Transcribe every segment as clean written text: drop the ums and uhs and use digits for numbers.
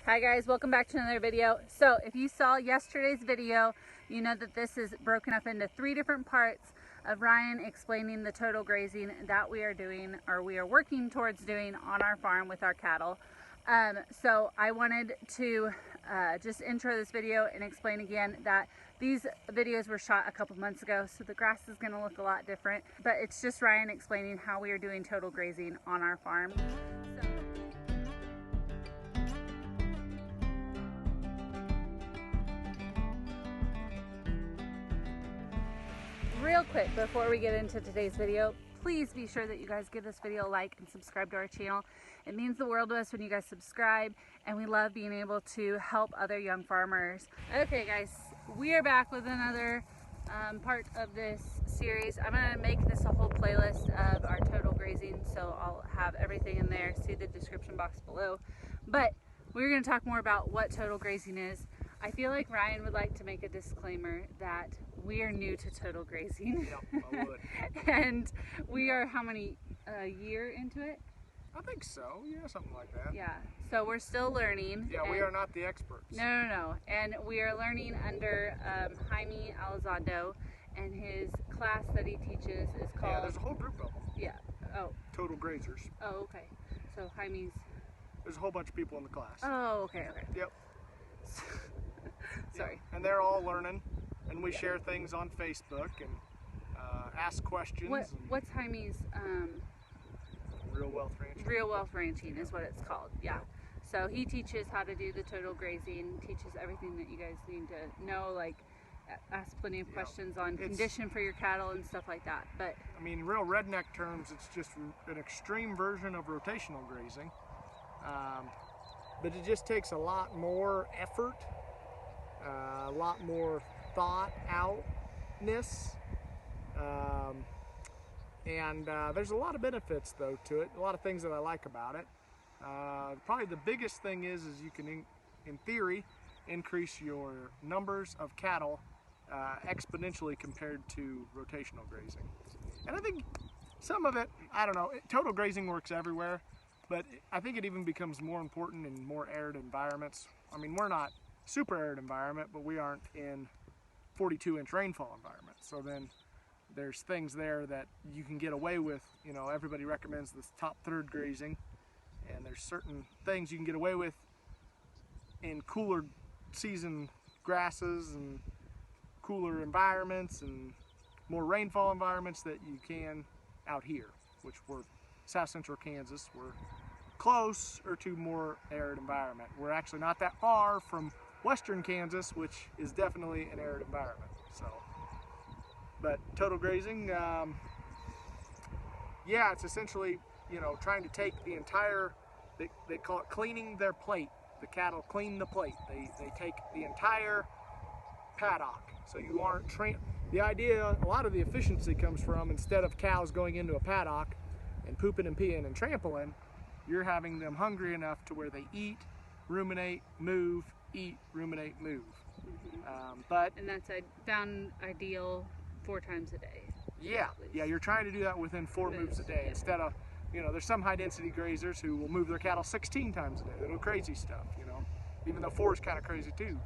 Hi guys, welcome back to another video. So if you saw yesterday's video, you know that this is broken up into 3 different parts of Ryan explaining the total grazing that we are doing, or we are working towards doing on our farm with our cattle. So I wanted to just intro this video and explain again that these videos were shot a couple months ago, so the grass is going to look a lot different, but it's just Ryan explaining how we are doing total grazing on our farm. Real quick before we get into today's video, please be sure that you guys give this video a like and subscribe to our channel. It means the world to us when you guys subscribe, and we love being able to help other young farmers. Okay guys, we are back with another part of this series. I'm going to make this a whole playlist of our total grazing, so I'll have everything in there. See the description box below. But we're going to talk more about what total grazing is. I feel like Ryan would like to make a disclaimer that we are new to total grazing. Yeah, I would. And we are how many, a year into it? I think so, yeah, something like that. Yeah, so we're still learning. Yeah, we are not the experts. No. And we are learning under Jaime Elizondo, and his class that he teaches is called... Yeah, there's a whole group of them. Yeah, oh. Total grazers. Oh, okay. So Jaime's... There's a whole bunch of people in the class. Oh, okay. Yep. Sorry. Yeah. And they're all learning, and we share things on Facebook and ask questions. What's Jaime's... Real Wealth Ranching. Real Wealth Ranching is what it's called, yeah. So he teaches how to do the total grazing, teaches everything that you guys need to know, like ask plenty of questions on condition for your cattle and stuff like that. But I mean, real redneck terms, it's just an extreme version of rotational grazing. But it just takes a lot more effort, a lot more thought outness. And there's a lot of benefits though to it, a lot of things that I like about it. Probably the biggest thing is you can, in theory, increase your numbers of cattle exponentially compared to rotational grazing. And I think some of it, I don't know, total grazing works everywhere, but I think it even becomes more important in more arid environments. I mean, we're not super arid environment, but we aren't in 42-inch rainfall environment. So then there's things there that you can get away with. You know, everybody recommends this top third grazing, and there's certain things you can get away with in cooler season grasses and cooler environments and more rainfall environments that you can out here, which we're South Central Kansas. We're closer to more arid environment. We're actually not that far from Western Kansas, which is definitely an arid environment. So. But total grazing, yeah, it's essentially, you know, trying to take the entire, they call it cleaning their plate. The cattle clean the plate. They take the entire paddock. So you aren't the idea, a lot of the efficiency comes from, instead of cows going into a paddock and pooping and peeing and trampling, you're having them hungry enough to where they eat, ruminate, move, eat, ruminate, move. And that's found ideal 4 times a day. Yeah, you're trying to do that within 4 moves a day, instead of, you know, there's some high density grazers who will move their cattle 16 times a day. They do crazy stuff, you know, even though 4 is kind of crazy too.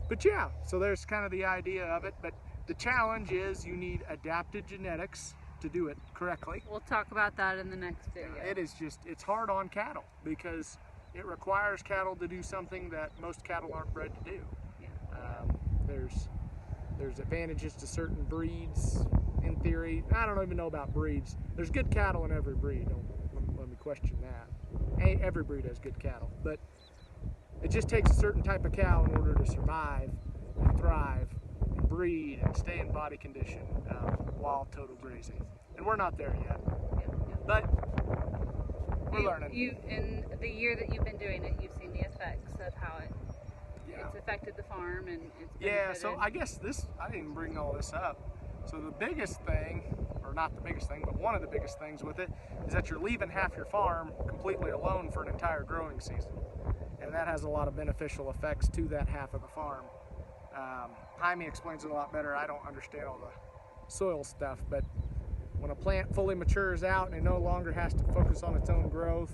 But yeah, so there's kind of the idea of it, but the challenge is you need adapted genetics to do it correctly. We'll talk about that in the next video. It is just, it's hard on cattle because it requires cattle to do something that most cattle aren't bred to do. Yeah. There's advantages to certain breeds, in theory. I don't even know about breeds. There's good cattle in every breed. Don't let me question that. Every breed has good cattle, but it just takes a certain type of cow in order to survive and thrive and breed and stay in body condition while total grazing. And we're not there yet, but we're learning. In the year that you've been doing it, you've seen the effects of how it's affected the farm, and it's benefited. So I guess I didn't bring all this up. So the biggest thing, or not the biggest thing, but one of the biggest things with it is that you're leaving half your farm completely alone for an entire growing season. And that has a lot of beneficial effects to that half of the farm. Jaime explains it a lot better. I don't understand all the soil stuff, but when a plant fully matures out and it no longer has to focus on its own growth,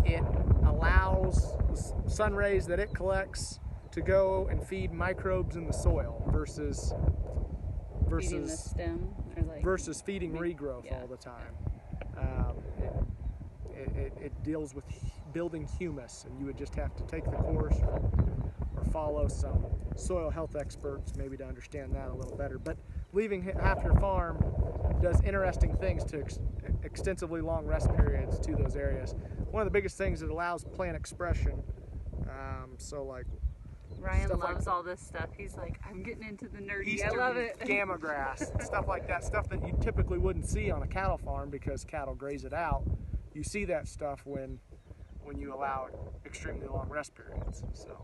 it allows sun rays that it collects to go and feed microbes in the soil versus Feeding the stem, or like versus feeding regrowth all the time. It deals with building humus, and you would just have to take the course or follow some soil health experts maybe to understand that a little better. But leaving half your farm does interesting things to extensively long rest periods to those areas. One of the biggest things, it allows plant expression. So like Ryan loves all this stuff. He's like, I'm getting into the nerdy. I love it. Gamma grass, stuff like that, stuff that you typically wouldn't see on a cattle farm because cattle graze it out. You see that stuff when you allow extremely long rest periods. So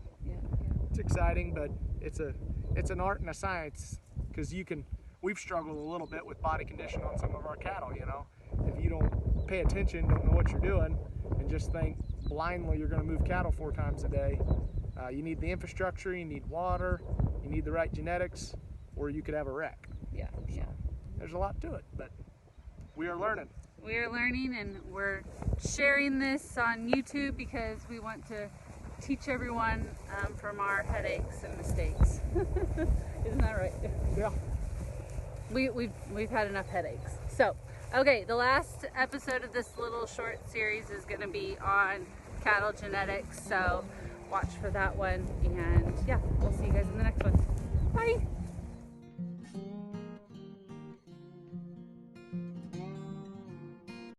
it's exciting, but it's an art and a science, because we've struggled a little bit with body condition on some of our cattle. You know, if you don't pay attention, don't know what you're doing, and just think blindly you're going to move cattle 4 times a day. You need the infrastructure, you need water, you need the right genetics, or you could have a wreck. Yeah. There's a lot to it, but we are learning. We are learning, and we're sharing this on YouTube because we want to teach everyone from our headaches and mistakes. Isn't that right? Yeah. We've had enough headaches. So, okay, the last episode of this little short series is going to be on cattle genetics. So watch for that one, and yeah, we'll see you guys in the next one. Bye.